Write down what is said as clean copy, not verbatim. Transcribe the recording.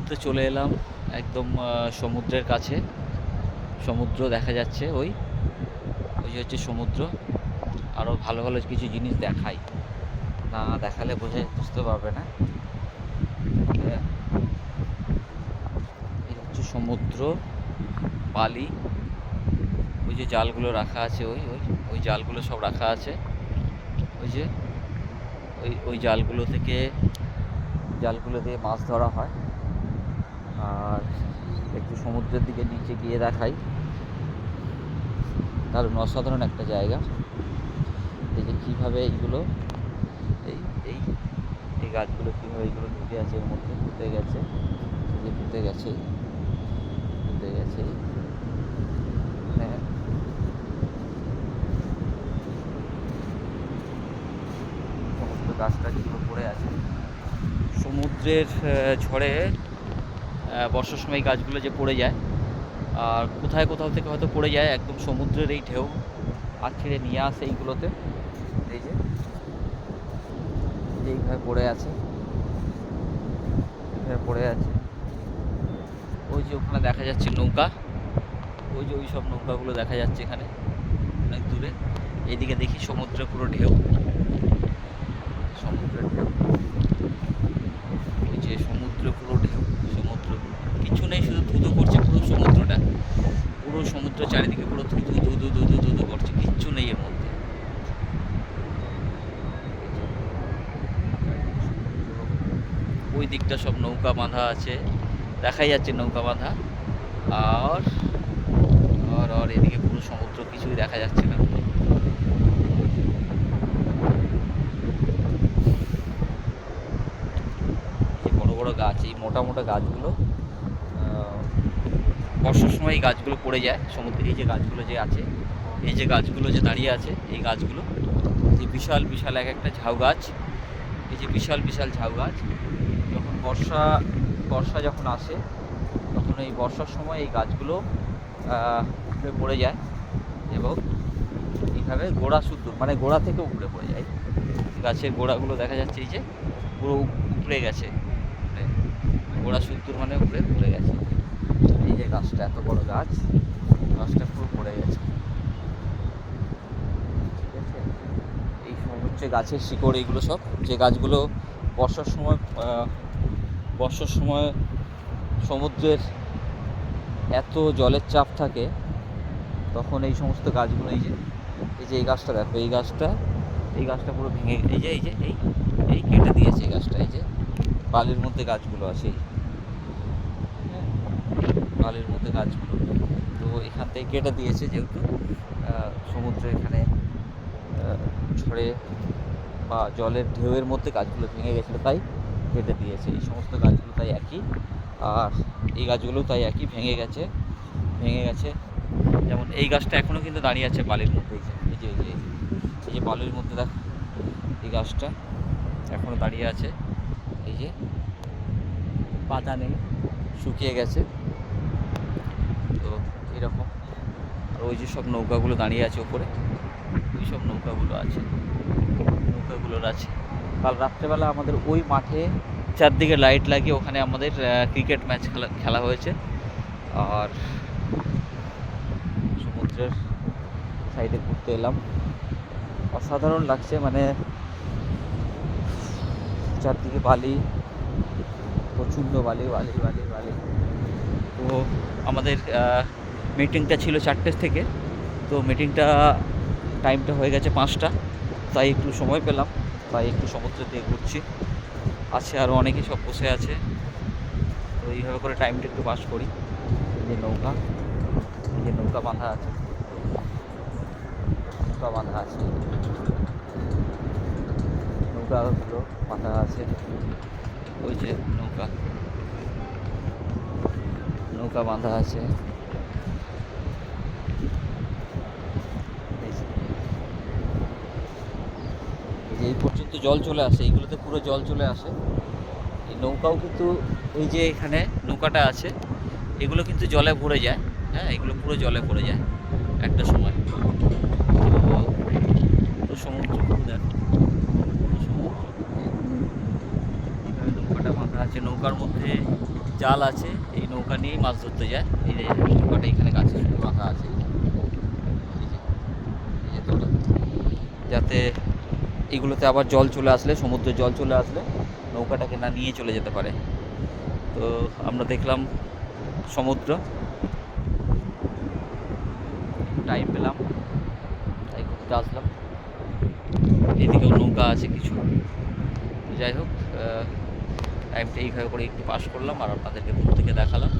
মুহূর্তে চলে এলাম একদম সমুদ্রের কাছে। সমুদ্র দেখা যাচ্ছে, ওই ওই যে হচ্ছে সমুদ্র। আরও ভালো ভালো কিছু জিনিস দেখাই, না দেখালে বুঝতে পারবে না। এই হচ্ছে সমুদ্র, বালি। ওই যে জালগুলো রাখা আছে, ওই ওই ওই জালগুলো সব রাখা আছে। ওই যে ওই জালগুলো দিয়ে মাছ ধরা হয়। আর একটু সমুদ্রের দিকে নিচে গিয়ে দেখাই, দারুণ অসাধারণ একটা জায়গা। এই যে কীভাবে এইগুলো এই এই এই গাছগুলো কীভাবে এইগুলো ঢুকে আছে, এর মধ্যে পুঁতে গেছে, এই যে পুঁতে গেছে মানে সমস্ত গাছটা যেগুলো পড়ে আছে সমুদ্রের ঝড়ে, বর্ষার সময় এই গাছগুলো যে পড়ে যায়, আর কোথাও থেকে হয়তো পড়ে যায়, একদম সমুদ্রের এই ঢেউ আছড়ে নিয়ে আসে এইগুলোতে। এই যে এইভাবে পড়ে আছে, ওই যে ওখানে দেখা যাচ্ছে নৌকা, ওই যে ওই সব নৌকাগুলো দেখা যাচ্ছে এখানে অনেক দূরে। এইদিকে দেখি সমুদ্রের পুরো ঢেউ, ওই যে সমুদ্র পুরো ঢেউ, সমুদ্র কিছু নেই, শুধু ধুধু করছে পুরো সমুদ্রটা, পুরো সমুদ্র চারিদিকে পুরো ধুধু ধুধু ধুধু ধুধু করছে, কিচ্ছু নেই এর মধ্যে। ওই দিকটা সব নৌকা বাঁধা আছে, দেখাই যাচ্ছে নৌকা বাঁধা। আর আর আর এদিকে পুরো সমুদ্র, কিছুই দেখা যাচ্ছে না। এই বড় বড় গাছ, এই মোটা মোটা গাছগুলো, বর্ষার সময় এই গাছগুলো পড়ে যায় সমুদ্রে। এই যে গাছগুলো যে আছে, এই যে গাছগুলো যে দাঁড়িয়ে আছে, এই গাছগুলো যে বিশাল বিশাল এক একটা ঝাউ গাছ, এই যে বিশাল বিশাল ঝাউ গাছ। যখন বর্ষা যখন আসে, তখন এই বর্ষার সময় এই গাছগুলো পড়ে যায় এবং এইভাবে গোড়া শুদ্ধ, মানে গোড়া থেকে উপড়ে পড়ে যায়। গাছের গোড়াগুলো দেখা যাচ্ছে, এই যে পুরো উপড়ে গেছে, গোড়া শুদ্ধ মানে উপড়ে পড়ে গেছে। এই যে গাছটা, এত বড় গাছটা পুরো পড়ে গেছে। ঠিক আছে, এই সব হচ্ছে গাছের শিকড়, এইগুলো সব যে গাছগুলো বর্ষার সময় সমুদ্রের এত জলের চাপ থাকে, তখন এই সমস্ত গাছগুলো, এই যে এই গাছটা দেখো, এই গাছটা পুরো ভেঙে, এই যে এই কেটে দিয়েছে এই গাছটা। এই যে বালির মধ্যে গাছগুলো আছে, বালির মধ্যে গাছগুলো, তো এখান থেকে কেটে দিয়েছে, যেহেতু সমুদ্রে এখানে ঝড়ে বা জলের ঢেউয়ের মধ্যে গাছগুলো ভেঙে গেছিলো, তাই কেটে দিয়েছে। এই সমস্ত গাছগুলো তাই একই, আর এই গাছগুলোও তাই একই, ভেঙে গেছে। যেমন এই গাছটা এখনও কিন্তু দাঁড়িয়ে আছে বালির মধ্যে, এই যে বালির মধ্যে দেখ, এই গাছটা এখনও দাঁড়িয়ে আছে। এই যে পাতা নেই, শুকিয়ে গেছে। তো এরকম, আর ওই যে সব নৌকাগুলো দাঁড়িয়ে আছে ওপরে, ওই সব নৌকাগুলোর আছে। কাল রাত্রেবেলা আমাদের ওই মাঠে চারদিকে লাইট লাগিয়ে ওখানে আমাদের ক্রিকেট ম্যাচ খেলা হয়েছে। আর সমুদ্রের সাইডে ঘুরতে এলাম, অসাধারণ লাগছে, মানে চারদিকে বালি, প্রচণ্ড বালি। তো আমাদের মিটিংটা ছিল 4টে থেকে, তো টাইমটা হয়ে গেছে 5টা, তাই একটু সময় পেলাম, তাই একটু সমুদ্রের দিকে ঘুরছি। আছে আরও অনেকে সব বসে আছে, তো এইভাবে করে টাইমটা একটু পাস করি। এই যে নৌকা বাঁধা আছে, নৌকাগুলো বাঁধা আছে। ওই যে নৌকা বাঁধা আছে। এই পর্যন্ত জল চলে আসে, এইগুলোতে পুরো জল চলে আসে। এই নৌকাও কিন্তু, এই যে এখানে নৌকাটা আছে, এগুলো কিন্তু জলে ভরে যায়। হ্যাঁ, এগুলো পুরো জলে ভরে যায় একটা সময়। তো সমুদ্র দেখো, নৌকাটা বাঁধা আছে, নৌকার মধ্যে জাল আছে, এই নৌকা নিয়েই মাছ ধরতে যায়। এই যে নৌকাটা এখানে গাছে শুধু রাখা আছে, এই যে তোলা, যাতে এগুলোতে আবার জল চলে আসলে, সমুদ্রের জল চলে আসলে নৌকাটাকে না নিয়ে চলে যেতে পারে। তো আমরা দেখলাম সমুদ্র, টাইম পেলাম তাই ঘুরতে আসলাম। এদিকেও নৌকা আছে কিছু। যাই হোক, টাইমটা এইভাবে করে একটু পাস করলাম আর আপনাদেরকে দূর থেকে দেখালাম।